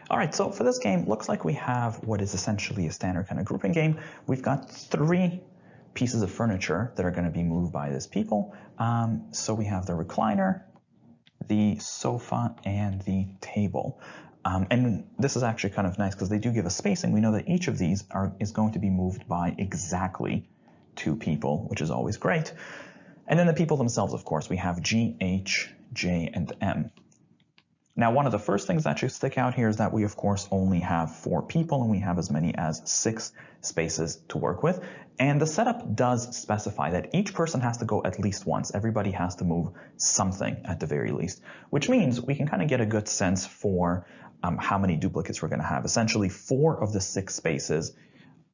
All right, so for this game, looks like we have what is essentially a standard kind of grouping game. We've got 3 pieces of furniture that are going to be moved by this people. So we have the recliner, the sofa, and the table. And this is actually kind of nice because they do give a spacing. We know that each of these is going to be moved by exactly 2 people, which is always great. And then the people themselves, of course, we have G, H, J, and M. Now, one of the first things that should stick out here is that we, of course, only have 4 people and we have as many as 6 spaces to work with. And the setup does specify that each person has to go at least once. Everybody has to move something at the very least, which means we can kind of get a good sense for how many duplicates we're going to have. Essentially, 4 of the 6 spaces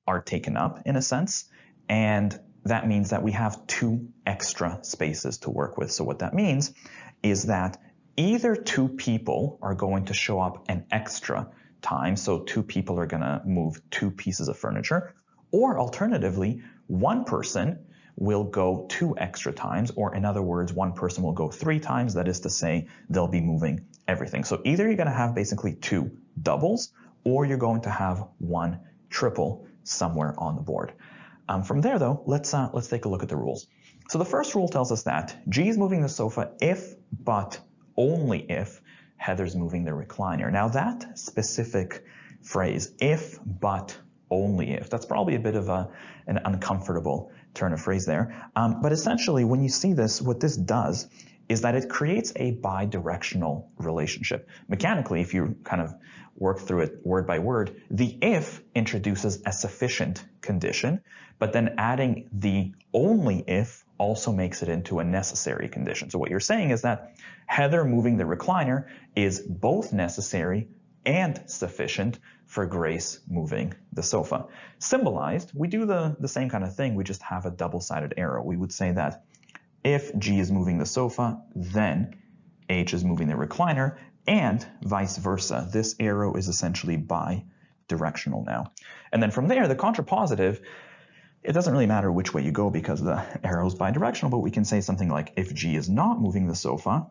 are taken up in a sense, and that means that we have 2 extra spaces to work with. So what that means is that either 2 people are going to show up an extra time, so 2 people are going to move 2 pieces of furniture, or alternatively, 1 person will go 2 extra times, or in other words, 1 person will go 3 times. That is to say, they'll be moving everything. So either you're going to have basically 2 doubles, or you're going to have 1 triple somewhere on the board. From there, though, let's take a look at the rules. So the first rule tells us that G is moving the sofa if, but only if Heather's moving the recliner. Now that specific phrase, if, but, only if, that's probably a bit of an uncomfortable turn of phrase there. But essentially, when you see this, what this does is that it creates a bi-directional relationship. Mechanically, if you kind of work through it word by word, the if introduces a sufficient condition, but then adding the only if also makes it into a necessary condition. So what you're saying is that Heather moving the recliner is both necessary and sufficient for Grace moving the sofa. Symbolized, we do the same kind of thing, we just have a double-sided arrow. We would say that if G is moving the sofa, then H is moving the recliner, and vice versa. This arrow is essentially bi-directional now. And then from there, the contrapositive, it doesn't really matter which way you go because the arrow is bi-directional, but we can say something like if G is not moving the sofa,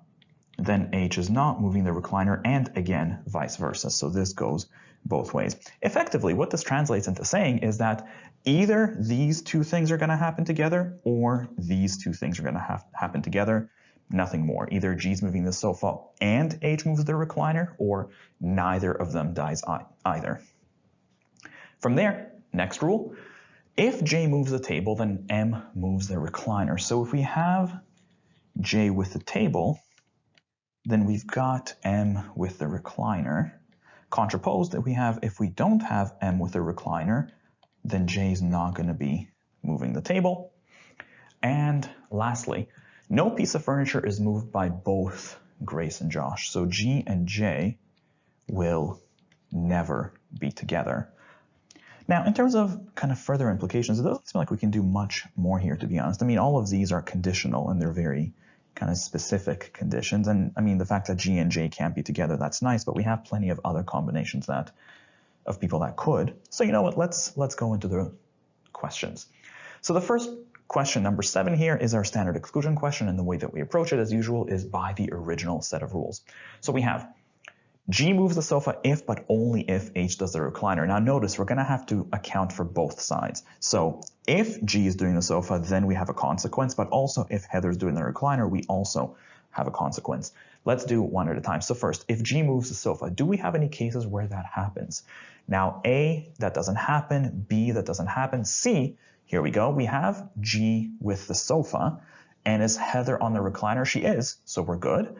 then H is not moving the recliner, and again, vice versa. So this goes both ways. Effectively, what this translates into saying is that either these 2 things are going to happen together or these 2 things are going to happen together, nothing more. Either G's moving the sofa and H moves the recliner, or neither of them dies either. From there, next rule, if J moves the table, then M moves the recliner. So if we have J with the table, then we've got M with the recliner. Contraposed, that we have, if we don't have M with the recliner, then J is not going to be moving the table. And lastly, no piece of furniture is moved by both Grace and Josh. So G and J will never be together. Now, in terms of kind of further implications, it doesn't seem like we can do much more here, to be honest. I mean, all of these are conditional and they're very kind of specific conditions. And I mean, the fact that G and J can't be together, that's nice, but we have plenty of other combinations of people that could. So you know what, let's go into the questions. So the first question, number 7 here, is our standard exclusion question, and the way that we approach it, as usual, is by the original set of rules. So we have G moves the sofa if, but only if H does the recliner. Now notice we're going to have to account for both sides. So if G is doing the sofa, then we have a consequence, but also if Heather's doing the recliner, we also have a consequence. Let's do one at a time. So first, if G moves the sofa, do we have any cases where that happens? Now A, that doesn't happen. B, that doesn't happen. C, here we go. We have G with the sofa, and is Heather on the recliner? She is, so we're good.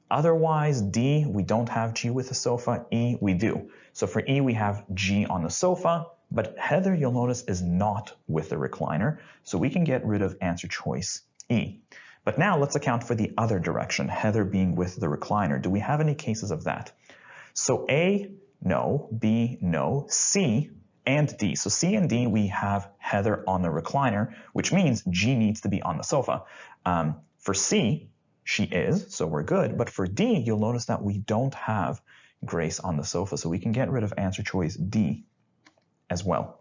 Otherwise, D, we don't have G with the sofa. E, we do. So for E, we have G on the sofa, but Heather, you'll notice, is not with the recliner. So we can get rid of answer choice E. But now let's account for the other direction, Heather being with the recliner. Do we have any cases of that? So A, no. B, no. C, and D. So C and D, we have Heather on the recliner, which means G needs to be on the sofa. For C, she is, so we're good. But for D, you'll notice that we don't have Grace on the sofa, so we can get rid of answer choice D as well.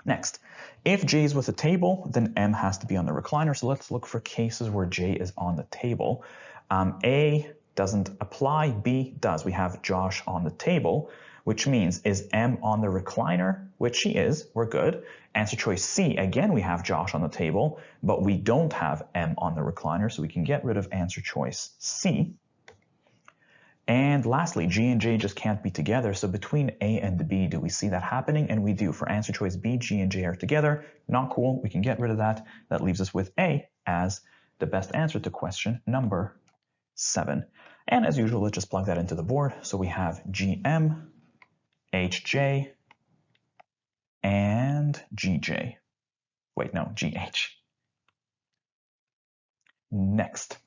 Next, if J is with a table, then M has to be on the recliner. So let's look for cases where J is on the table. A, doesn't apply. B does. We have Josh on the table, which means is M on the recliner, which she is. We're good. Answer choice C, again, we have Josh on the table, but we don't have M on the recliner, so we can get rid of answer choice C. And lastly, G and J just can't be together, so between A and B, do we see that happening? And we do. For answer choice B, G and J are together. Not cool. We can get rid of that. That leaves us with A as the best answer to question number 7. And as usual, let's just plug that into the board. So we have GM, HJ, and GJ. Wait, no, GH. Next,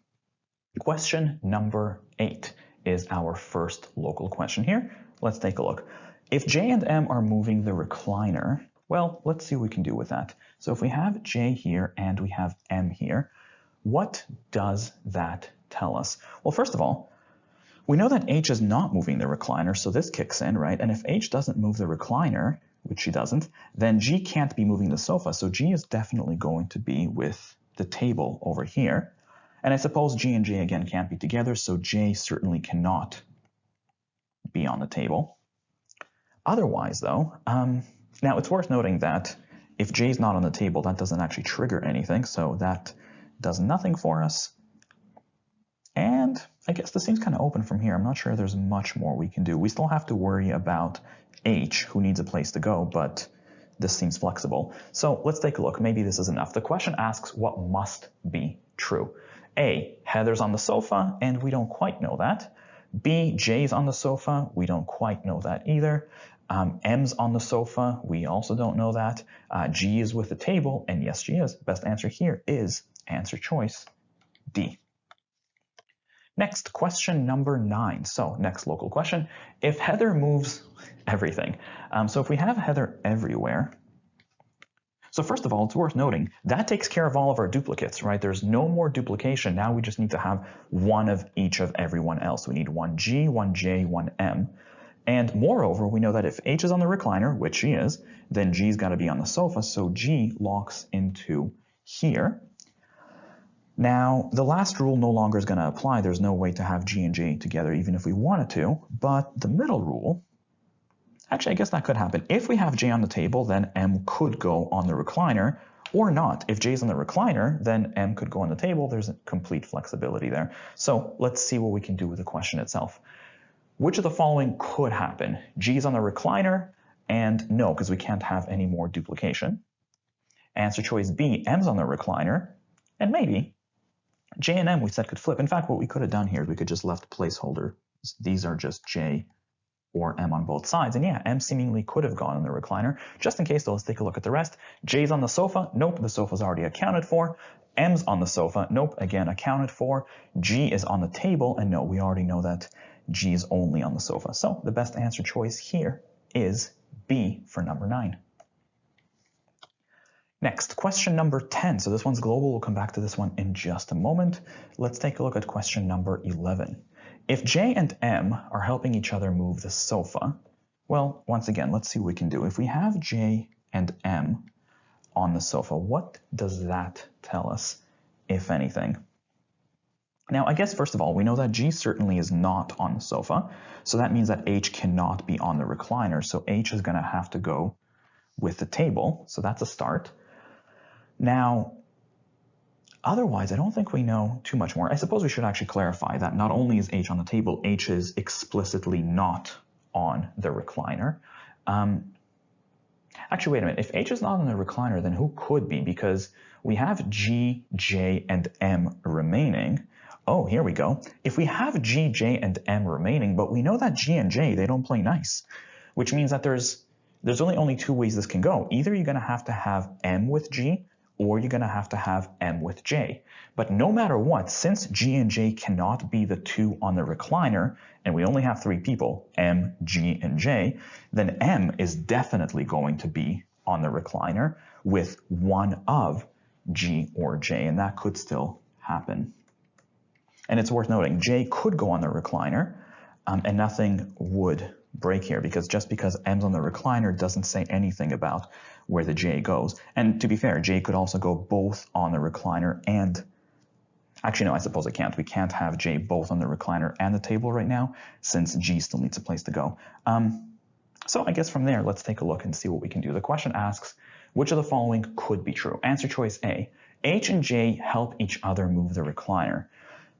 question number 8 is our first local question here. Let's take a look. If J and M are moving the recliner, well, let's see what we can do with that. So if we have J here and we have M here, what does that tell us? Well, first of all, we know that H is not moving the recliner, so this kicks in, right? And if H doesn't move the recliner, which she doesn't, then G can't be moving the sofa. So G is definitely going to be with the table over here. And I suppose G and J again can't be together, so J certainly cannot be on the table. Otherwise, though, now it's worth noting that if J is not on the table, that doesn't actually trigger anything, so that does nothing for us. And I guess this seems kind of open from here. I'm not sure there's much more we can do. We still have to worry about H, who needs a place to go, but this seems flexible. So let's take a look. Maybe this is enough. The question asks what must be true. A, Heather's on the sofa, and we don't quite know that. B, J's on the sofa. We don't quite know that either. M's on the sofa. We also don't know that. G is with the table, and yes, she is. Best answer here is answer choice D. Next, question number 9. So next local question. If Heather moves everything. So if we have Heather everywhere, so first of all, it's worth noting that takes care of all of our duplicates, right? There's no more duplication. Now we just need to have one of each of everyone else. We need one G, one J, one M. And moreover, we know that if H is on the recliner, which she is, then G's got to be on the sofa. So G locks into here. Now, the last rule no longer is going to apply. There's no way to have G and J together, even if we wanted to. But the middle rule, actually, I guess that could happen. If we have J on the table, then M could go on the recliner, or not. If J is on the recliner, then M could go on the table. There's a complete flexibility there. So let's see what we can do with the question itself. Which of the following could happen? G is on the recliner, and no, because we can't have any more duplication. Answer choice B, M's on the recliner, and maybe J and M we said could flip. In fact, what we could have done here is we could just left placeholder. These are just J or M on both sides. And yeah, M seemingly could have gone in the recliner. Just in case, though, let's take a look at the rest. J's on the sofa. Nope, the sofa's already accounted for. M's on the sofa. Nope, again, accounted for. G is on the table. And no, we already know that G is only on the sofa. So the best answer choice here is B for number 9. Next, question number 10. So this one's global. We'll come back to this one in just a moment. Let's take a look at question number 11. If J and M are helping each other move the sofa, well, once again, let's see what we can do. If we have J and M on the sofa, what does that tell us, if anything? Now, I guess, first of all, we know that G certainly is not on the sofa, so that means that H cannot be on the recliner, so H is going to have to go with the table, so that's a start. Now, otherwise, I don't think we know too much more. I suppose we should actually clarify that not only is H on the table, H is explicitly not on the recliner. Actually, wait a minute. If H is not on the recliner, then who could be? Because we have G, J, and M remaining. Oh, here we go. If we have G, J, and M remaining, but we know that G and J, they don't play nice, which means that there's only two ways this can go. Either you're going to have M with G, or you're going to have M with J. But no matter what, since G and J cannot be the two on the recliner, and we only have 3 people, M, G, and J, then M is definitely going to be on the recliner with one of G or J, and that could still happen. And it's worth noting, J could go on the recliner, and nothing would break here, because just because M's on the recliner doesn't say anything about where the J goes. And to be fair, J could also go both on the recliner and Actually, no, I suppose it can't. We can't have J both on the recliner and the table right now, since G still needs a place to go. So I guess from there, let's take a look and see what we can do. The question asks, which of the following could be true? Answer choice A, H and J help each other move the recliner.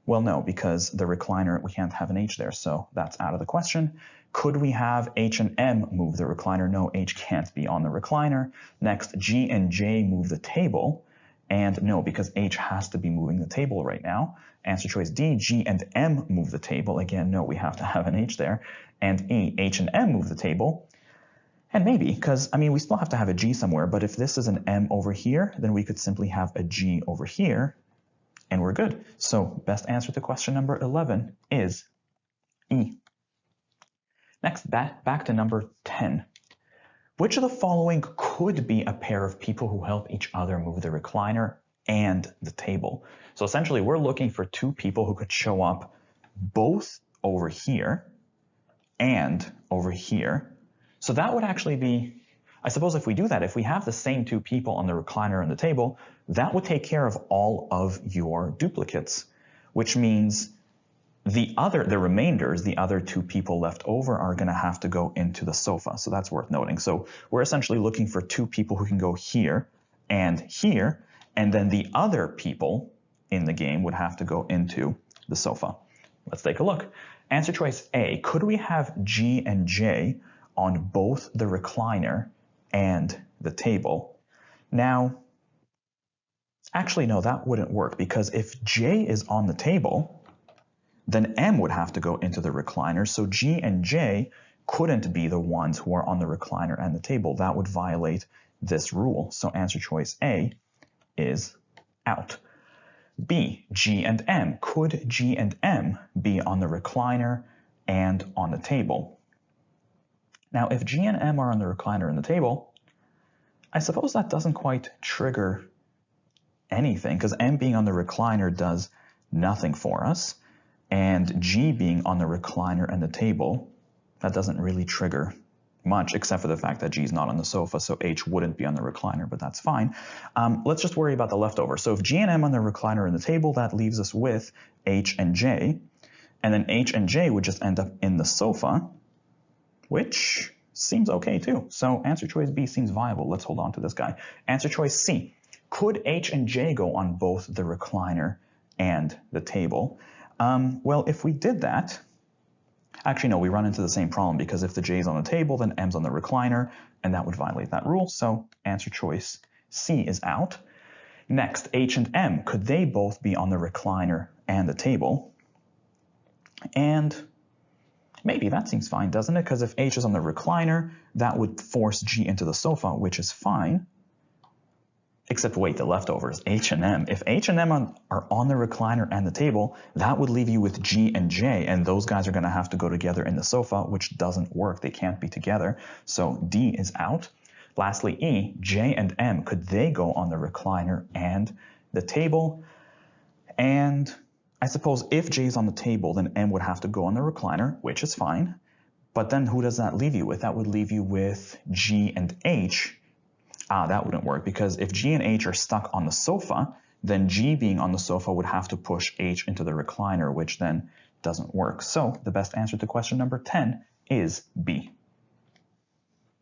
Well, no, because the recliner, we can't have an H there, so that's out of the question. Could we have H and M move the recliner? No, H can't be on the recliner. Next, G and J move the table. And no, because H has to be moving the table right now. Answer choice D, G and M move the table. Again, no, we have to have an H there. And E, H and M move the table. And maybe, because, I mean, we still have to have a G somewhere, but if this is an M over here, then we could simply have a G over here, and we're good. So best answer to question number 11 is E. Next, back to number 10. Which of the following could be a pair of people who help each other move the recliner and the table? So essentially, we're looking for two people who could show up both over here and over here. So that would actually be, I suppose if we do that, if we have the same two people on the recliner and the table, that would take care of all of your duplicates, which means the remainders, the other two people left over, are going to have to go into the sofa. So that's worth noting. So we're essentially looking for two people who can go here, and then the other people in the game would have to go into the sofa. Let's take a look. Answer choice A, could we have G and J on both the recliner and the table? Now, actually, no, that wouldn't work, because if J is on the table, then M would have to go into the recliner. So G and J couldn't be the ones who are on the recliner and the table. That would violate this rule. So answer choice A is out. B, G and M. Could G and M be on the recliner and on the table? Now, if G and M are on the recliner and the table, I suppose that doesn't quite trigger anything, because M being on the recliner does nothing for us, and G being on the recliner and the table, that doesn't really trigger much, except for the fact that G is not on the sofa, so H wouldn't be on the recliner, but that's fine. Let's just worry about the leftover. So if G and M on the recliner and the table, that leaves us with H and J, and then H and J would just end up in the sofa, which seems okay too. So answer choice B seems viable. Let's hold on to this guy. Answer choice C. Could H and J go on both the recliner and the table? Well, if we did that, actually no, we run into the same problem, because if the J is on the table, then M's on the recliner, and that would violate that rule. So answer choice C is out. Next, H and M. Could they both be on the recliner and the table? And maybe that seems fine, doesn't it? Because if H is on the recliner, that would force G into the sofa, which is fine. Except wait, the leftovers, H and M. If H and M are on the recliner and the table, that would leave you with G and J, and those guys are going to have to go together in the sofa, which doesn't work. They can't be together. So D is out. Lastly, E, J and M. Could they go on the recliner and the table? And I suppose if J is on the table, then M would have to go on the recliner, which is fine. But then who does that leave you with? That would leave you with G and H. That wouldn't work, because if G and H are stuck on the sofa, then G being on the sofa would have to push H into the recliner, which then doesn't work. So the best answer to question number 10 is B.